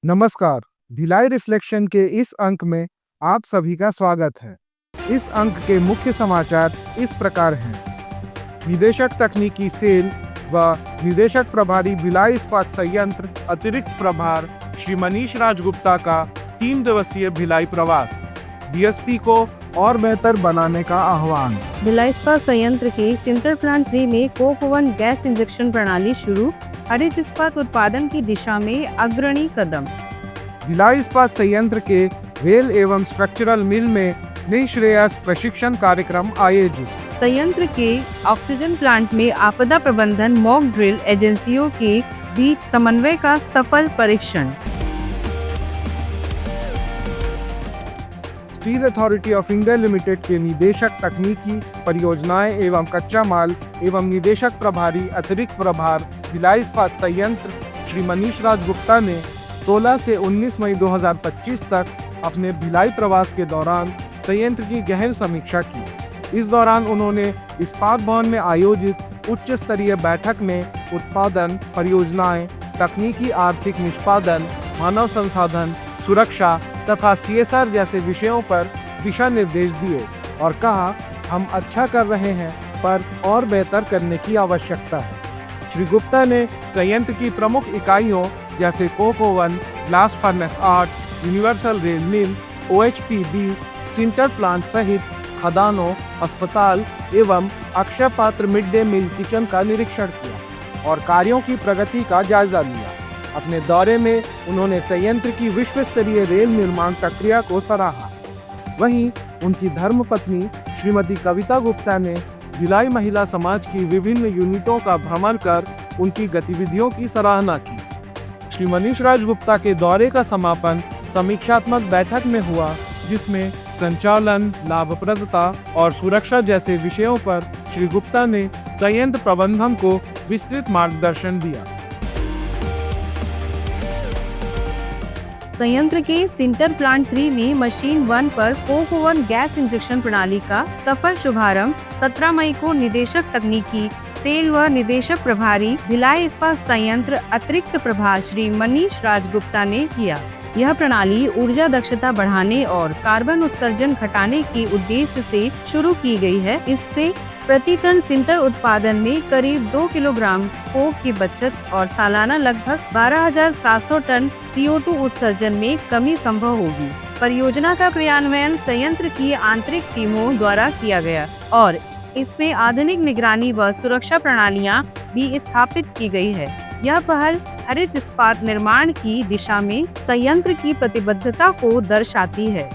नमस्कार। भिलाई रिफ्लेक्शन के इस अंक में आप सभी का स्वागत है। इस अंक के मुख्य समाचार इस प्रकार हैं। निदेशक तकनीकी सेल व निदेशक प्रभारी भिलाई इस्पात संयंत्र अतिरिक्त प्रभार श्री मनीष राजगुप्ता का 3 दिवसीय भिलाई प्रवास। डीएसपी को और बेहतर बनाने का आह्वान। भिलाई इस्पात संयंत्र के सिंटर प्लांट 3 में कोक ओवन गैस इंजेक्शन प्रणाली शुरू, हरित इस्पात उत्पादन की दिशा में अग्रणी कदम। भिलाई इस्पात संयंत्र के रेल एवं स्ट्रक्चरल मिल में निःश्रेयस प्रशिक्षण कार्यक्रम आयोजित। संयंत्र के ऑक्सीजन प्लांट में आपदा प्रबंधन मॉक ड्रिल, एजेंसियों के बीच समन्वय का सफल परीक्षण। Steel authority of India limited के निदेशक तकनीकी परियोजनाएं एवं कच्चा माल एवं निदेशक प्रभारी अतिरिक्त प्रभार भिलाई इस्पात संयंत्र श्री मनीष राजगुप्ता ने 16 से 19 मई 2025 तक अपने भिलाई प्रवास के दौरान संयंत्र की गहन समीक्षा की। इस दौरान उन्होंने इस्पात भवन में आयोजित उच्च स्तरीय बैठक में उत्पादन, परियोजनाएं, तकनीकी आर्थिक निष्पादन, मानव संसाधन, सुरक्षा तथा CSR जैसे विषयों पर दिशा निर्देश दिए और कहा, हम अच्छा कर रहे हैं पर और बेहतर करने की आवश्यकता है। श्री गुप्ता ने संयंत्र की प्रमुख इकाइयों जैसे coke oven, blast furnace 8, universal rail mill, OHPB, sinter plant सहित खदानों, अस्पताल एवं अक्षय पात्र मिड डे मील किचन का निरीक्षण किया और कार्यों की प्रगति का जायजा लिया। अपने दौरे में उन्होंने संयंत्र की विश्व स्तरीय रेल निर्माण प्रक्रिया को सराहा। वहीं उनकी धर्मपत्नी श्रीमती कविता गुप्ता ने भिलाई महिला समाज की विभिन्न यूनिटों का भ्रमण कर उनकी गतिविधियों की सराहना की। श्री मनीष राजगुप्ता के दौरे का समापन समीक्षात्मक बैठक में हुआ, जिसमें संचालन, लाभप्रदता और सुरक्षा जैसे विषयों पर श्री गुप्ता ने संयंत्र प्रबंधन को विस्तृत मार्गदर्शन दिया। संयंत्र के सिंटर प्लांट 3 में मशीन 1 पर कोक ओवन गैस इंजेक्शन प्रणाली का सफल शुभारंभ 17 मई को निदेशक तकनीकी सेल व निदेशक प्रभारी भिलाई इस्पात संयंत्र अतिरिक्त प्रभार श्री मनीष राजगुप्ता ने किया। यह प्रणाली ऊर्जा दक्षता बढ़ाने और कार्बन उत्सर्जन घटाने के उद्देश्य से शुरू की गई है। इससे प्रति टन सिंटर उत्पादन में करीब 2 किलोग्राम कोक की बचत और सालाना लगभग 12,700 टन CO2 उत्सर्जन में कमी संभव होगी। परियोजना का क्रियान्वयन संयंत्र की आंतरिक टीमों द्वारा किया गया और इसमें आधुनिक निगरानी व सुरक्षा प्रणालियां भी स्थापित की गई है। यह पहल हरित इस्पात निर्माण की दिशा में संयंत्र की प्रतिबद्धता को दर्शाती है।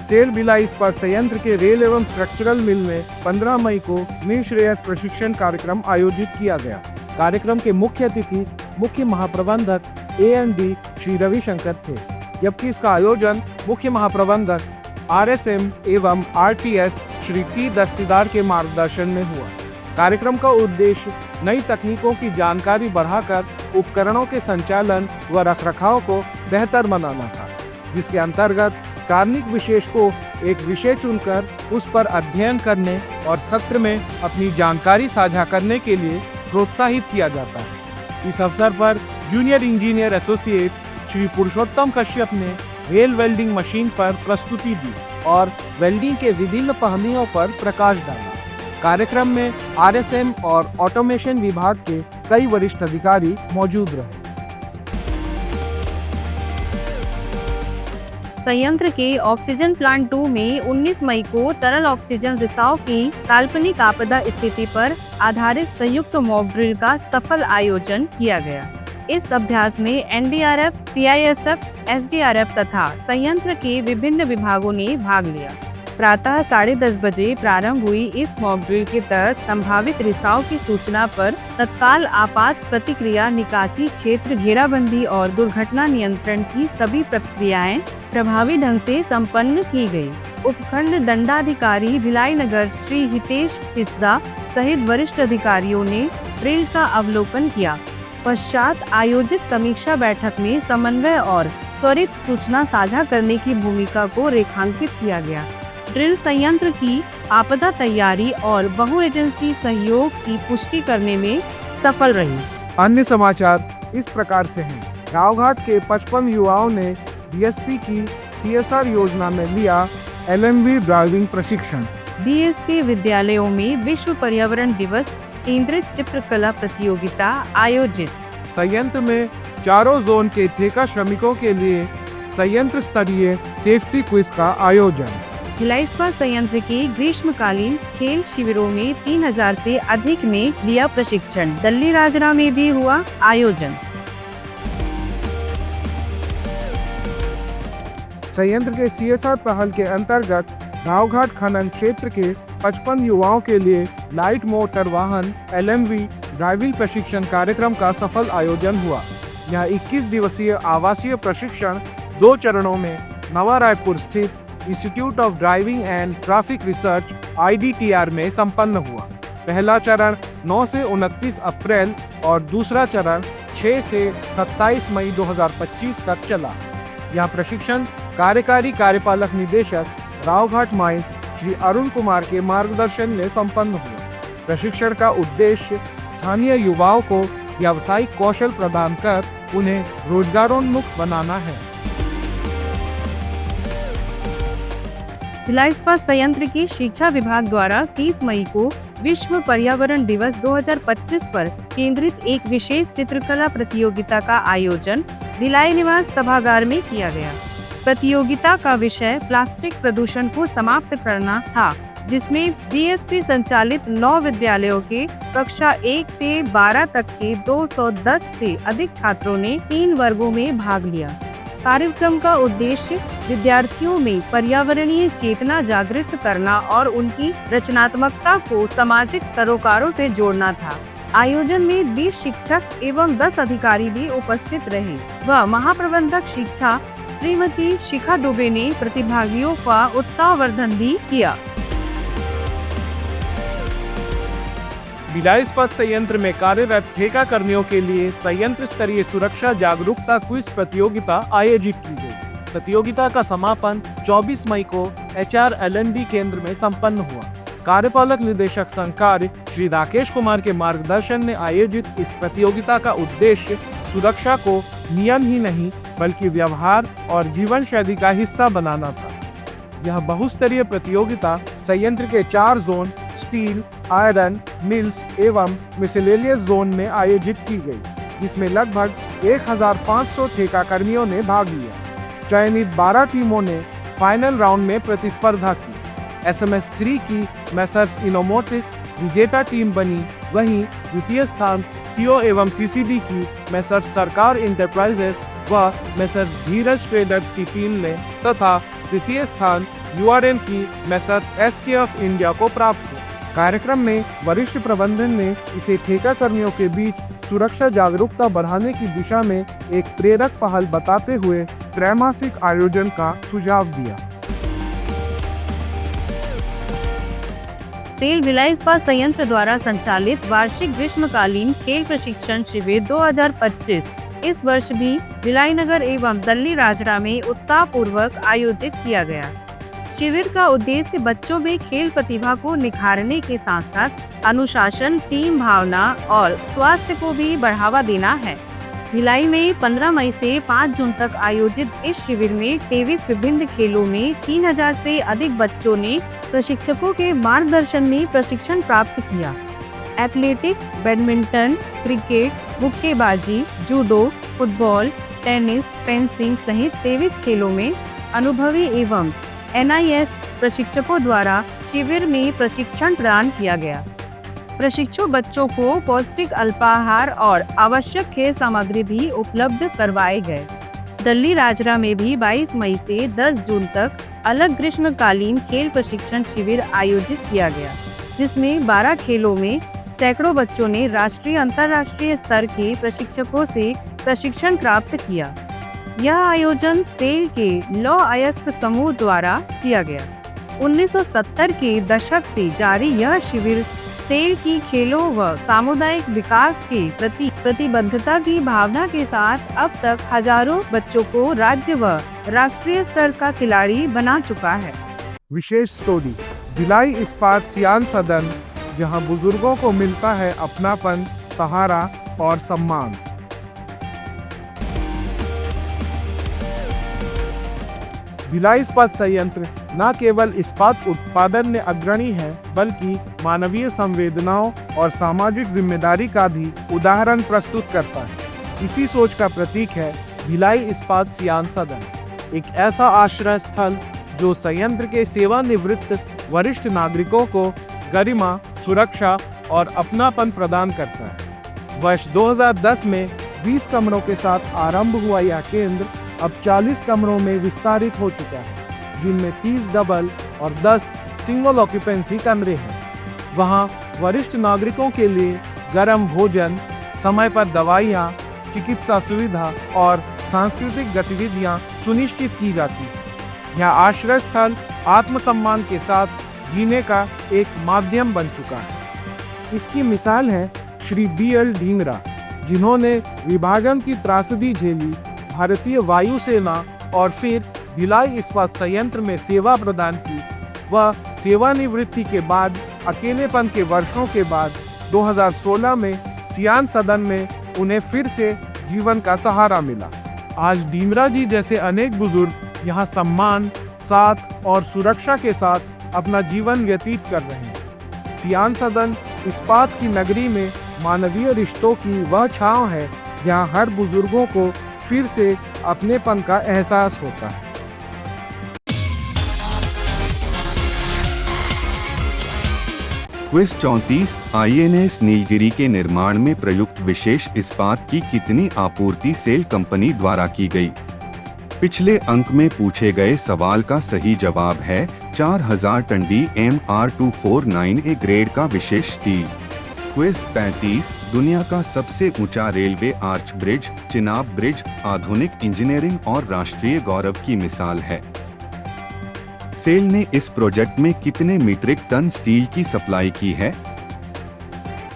सेल भिलाई इस्पात संयंत्र के रेल एवं स्ट्रक्चरल मिल में 15 मई को निःश्रेयस प्रशिक्षण कार्यक्रम आयोजित किया गया। कार्यक्रम के मुख्य अतिथि मुख्य महाप्रबंधक A&D श्री रविशंकर थे, जबकि इसका आयोजन मुख्य महाप्रबंधक RSM एवं RTS श्री T दस्तीदार के मार्गदर्शन में हुआ। कार्यक्रम का उद्देश्य नई तकनीकों की जानकारी बढ़ाकर उपकरणों के संचालन व रखरखाव को बेहतर बनाना था, जिसके अंतर्गत कार्मिक विशेष को एक विषय चुनकर उस पर अध्ययन करने और सत्र में अपनी जानकारी साझा करने के लिए प्रोत्साहित किया जाता है। इस अवसर पर जूनियर इंजीनियर एसोसिएट श्री पुरुषोत्तम कश्यप ने रेल वेल्डिंग मशीन पर प्रस्तुति दी और वेल्डिंग के विभिन्न पहलुओं पर प्रकाश डाला। कार्यक्रम में RSM और ऑटोमेशन विभाग के कई वरिष्ठ अधिकारी मौजूद रहे। संयंत्र के ऑक्सीजन प्लांट 2 में 19 मई को तरल ऑक्सीजन रिसाव की काल्पनिक आपदा स्थिति पर आधारित संयुक्त मॉक ड्रिल का सफल आयोजन किया गया। इस अभ्यास में NDRF, CISF, SDRF तथा संयंत्र के विभिन्न विभागों ने भाग लिया। प्रातः 10:30 बजे प्रारंभ हुई इस मॉक ड्रिल के तहत संभावित रिसाव की सूचना पर तत्काल आपात प्रतिक्रिया, निकासी क्षेत्र घेराबंदी और दुर्घटना नियंत्रण की सभी प्रक्रियाएं प्रभावी ढंग से संपन्न की गई। उपखंड दंडाधिकारी भिलाई नगर श्री हितेश पिस्दा सहित वरिष्ठ अधिकारियों ने ड्रिल का अवलोकन किया। पश्चात आयोजित समीक्षा बैठक में समन्वय और त्वरित सूचना साझा करने की भूमिका को रेखांकित किया गया। ड्रिल संयंत्र की आपदा तैयारी और बहु एजेंसी सहयोग की पुष्टि करने में सफल रही। अन्य समाचार इस प्रकार से हैं। गाँवघाट के 55 युवाओं ने डीएसपी की CSR योजना में लिया LMV ड्राइविंग प्रशिक्षण। बीएसपी विद्यालयों में विश्व पर्यावरण दिवस केंद्रित चित्रकला प्रतियोगिता आयोजित। संयंत्र में चारों जोन के ठेका श्रमिकों के लिए संयंत्र स्तरीय सेफ्टी क्विज का आयोजन। भिलाई इस्पात संयंत्र के ग्रीष्मकालीन खेल शिविरों में 3000 से अधिक ने लिया प्रशिक्षण। दल्ली राजरा में भी हुआ आयोजन। संयंत्र के CSR पहल के अंतर्गत गाँवघाट खनन क्षेत्र के 55 युवाओं के लिए लाइट मोटर वाहन LMV ड्राइविंग प्रशिक्षण कार्यक्रम का सफल आयोजन हुआ। यह 21 दिवसीय आवासीय प्रशिक्षण 2 चरणों में नवा रायपुर स्थित institute of driving and traffic research IDTR में संपन्न हुआ। पहला चरण 9 से 29 अप्रैल और दूसरा चरण 6 से 27 मई 2025 तक चला। यह प्रशिक्षण कार्यकारी कार्यपालक निदेशक गाँवघाट माइंस श्री अरुण कुमार के मार्गदर्शन में संपन्न हुआ। प्रशिक्षण का उद्देश्य स्थानीय युवाओं को व्यावसायिक कौशल प्रदान कर उन्हें रोजगारोन्मुख बनाना है। भिलाई इस्पात संयंत्र के शिक्षा विभाग द्वारा 30 मई को विश्व पर्यावरण दिवस 2025 पर केंद्रित एक विशेष चित्रकला प्रतियोगिता का आयोजन भिलाई निवास सभागार में किया गया। प्रतियोगिता का विषय प्लास्टिक प्रदूषण को समाप्त करना था, जिसमें बीएसपी संचालित 9 विद्यालयों के कक्षा 1 से 12 तक के 210 से अधिक छात्रों ने 3 वर्गों में भाग लिया। कार्यक्रम का उद्देश्य विद्यार्थियों में पर्यावरणीय चेतना जागृत करना और उनकी रचनात्मकता को सामाजिक सरोकारों से जोड़ना था। आयोजन में 20 शिक्षक एवं 10 अधिकारी भी उपस्थित रहे व महाप्रबंधक शिक्षा श्रीमती शिखा दुबे ने प्रतिभागियों का उत्साहवर्धन भी किया। भिलाई इस्पात संयंत्र में कार्यरत ठेका कर्मियों के लिए संयंत्र स्तरीय सुरक्षा जागरूकता क्विज प्रतियोगिता आयोजित की गई। प्रतियोगिता का समापन 24 मई को HR LNB केंद्र में संपन्न हुआ। कार्यपालक निदेशक संकार्य श्री राकेश कुमार के मार्गदर्शन में आयोजित इस प्रतियोगिता का उद्देश्य सुरक्षा को नियम ही नहीं बल्कि व्यवहार और जीवन शैली का हिस्सा बनाना था। यह बहुस्तरीय प्रतियोगिता संयंत्र के 4 जोन स्टील, आयरन, मिल्स एवं मिसलेनियस जोन में आयोजित की गई, जिसमें लगभग 1500 ठेका कर्मियों ने भाग लिया। चयनित 12 टीमों ने फाइनल राउंड में प्रतिस्पर्धा की। SMS 3 की मेसर्स इनोमोटिक्स विजेता टीम बनी, वहीं द्वितीय स्थान CO एवं CCD की मेसर्स सरकार इंटरप्राइजेस व मेसर्स धीरज ट्रेडर्स की टीम ने तथा तृतीय स्थान URN की मेसर्स SKF इंडिया को प्राप्त हुआ। कार्यक्रम में वरिष्ठ प्रबंधन ने इसे ठेका कर्मियों के बीच सुरक्षा जागरूकता बढ़ाने की दिशा में एक प्रेरक पहल बताते हुए त्रैमासिक आयोजन का सुझाव दिया। तेल भिलाई इस्पात संयंत्र द्वारा संचालित वार्षिक ग्रीष्मकालीन खेल प्रशिक्षण शिविर 2025 इस वर्ष भी भिलाई नगर एवं दल्ली राजरा में उत्साह पूर्वक आयोजित किया गया। शिविर का उद्देश्य बच्चों में खेल प्रतिभा को निखारने के साथ साथ अनुशासन, टीम भावना और स्वास्थ्य को भी बढ़ावा देना है। भिलाई में 15 मई से 5 जून तक आयोजित इस शिविर में 23 विभिन्न खेलों में 3000 से अधिक बच्चों ने प्रशिक्षकों के मार्गदर्शन में प्रशिक्षण प्राप्त किया। एथलेटिक्स, बैडमिंटन, क्रिकेट, मुक्केबाजी, जूडो, फुटबॉल, टेनिस, फेंसिंग सहित 23 खेलों में अनुभवी एवं NIS प्रशिक्षकों द्वारा शिविर में प्रशिक्षण प्रदान किया गया। प्रशिक्षु बच्चों को पौष्टिक अल्पाहार और आवश्यक खेल सामग्री भी उपलब्ध करवाए गए। दल्ली राजरा में भी 22 मई से 10 जून तक अलग ग्रीष्मकालीन खेल प्रशिक्षण शिविर आयोजित किया गया, जिसमें 12 खेलों में सैकड़ों बच्चों ने राष्ट्रीय अंतर्राष्ट्रीय स्तर के प्रशिक्षकों से प्रशिक्षण प्राप्त किया। यह आयोजन सेल के लौ अयस्क समूह द्वारा किया गया। 1970 के दशक से जारी यह शिविर सेल की खेलों व सामुदायिक विकास के प्रति प्रतिबद्धता की भावना के साथ अब तक हजारों बच्चों को राज्य व राष्ट्रीय स्तर का खिलाड़ी बना चुका है। विशेष स्टोरी भिलाई इस्पात सियान सदन, जहां बुजुर्गों को मिलता है अपनापन, सहारा और सम्मान। भिलाई इस्पात संयंत्र न केवल इस्पात उत्पादन में अग्रणी है, बल्कि मानवीय संवेदनाओं और सामाजिक जिम्मेदारी का भी उदाहरण प्रस्तुत करता है। इसी सोच का प्रतीक है भिलाई इस्पात सियान सदन, एक ऐसा आश्रय स्थल जो संयंत्र के सेवानिवृत्त वरिष्ठ नागरिकों को गरिमा, सुरक्षा और अपनापन प्रदान करता है। वर्ष 2010 में 20 कमरों के साथ आरंभ हुआ यह केंद्र अब 40 कमरों में विस्तारित हो चुका है, जिनमें 30 डबल और 10 सिंगल ऑक्यूपेंसी कमरे हैं। वहां वरिष्ठ नागरिकों के लिए गर्म भोजन, समय पर दवाइयाँ, चिकित्सा सुविधा और सांस्कृतिक गतिविधियां सुनिश्चित की जाती हैं। यह आश्रय स्थल आत्मसम्मान के साथ जीने का एक माध्यम बन चुका है। इसकी मिसाल है श्री BL ढींगरा, जिन्होंने विभाजन की त्रासदी झेली, भारतीय वायुसेना और फिर भिलाई इस्पात संयंत्र में सेवा प्रदान की। वह सेवानिवृत्ति के बाद अकेलेपन के वर्षों के बाद 2016 में सियान सदन में उन्हें फिर से जीवन का सहारा मिला। आज ढींगरा जी जैसे अनेक बुजुर्ग यहाँ सम्मान, साथ और सुरक्षा के साथ अपना जीवन व्यतीत कर रहे हैं। सियान सदन इस्पात की नगरी में मानवीय रिश्तों की वह छांव है जहाँ हर बुजुर्गों को फिर से अपनेपन का एहसास होता है। क्विज 34 INS नीलगिरी के निर्माण में प्रयुक्त विशेष इस्पात की कितनी आपूर्ति सेल कंपनी द्वारा की गई? पिछले अंक में पूछे गए सवाल का सही जवाब है 4000 टन DMR 249A ग्रेड का विशेष स्टील। क्विज 35 दुनिया का सबसे ऊंचा railway arch bridge Chenab bridge आधुनिक इंजीनियरिंग और राष्ट्रीय गौरव की मिसाल है। सेल ने इस प्रोजेक्ट में कितने मीट्रिक टन स्टील की सप्लाई की है?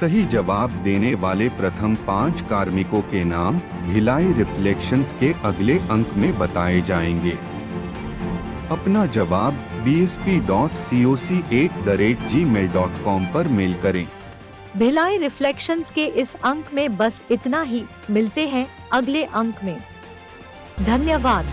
सही जवाब देने वाले प्रथम 5 कार्मिकों के नाम भिलाई रिफ्लेक्शंस के अगले अंक में बताए जाएंगे। अपना जवाब bsp.coc8@gmail.com पर मेल करें। भिलाई रिफ्लेक्शंस के इस अंक में बस इतना ही। मिलते हैं अगले अंक में। धन्यवाद।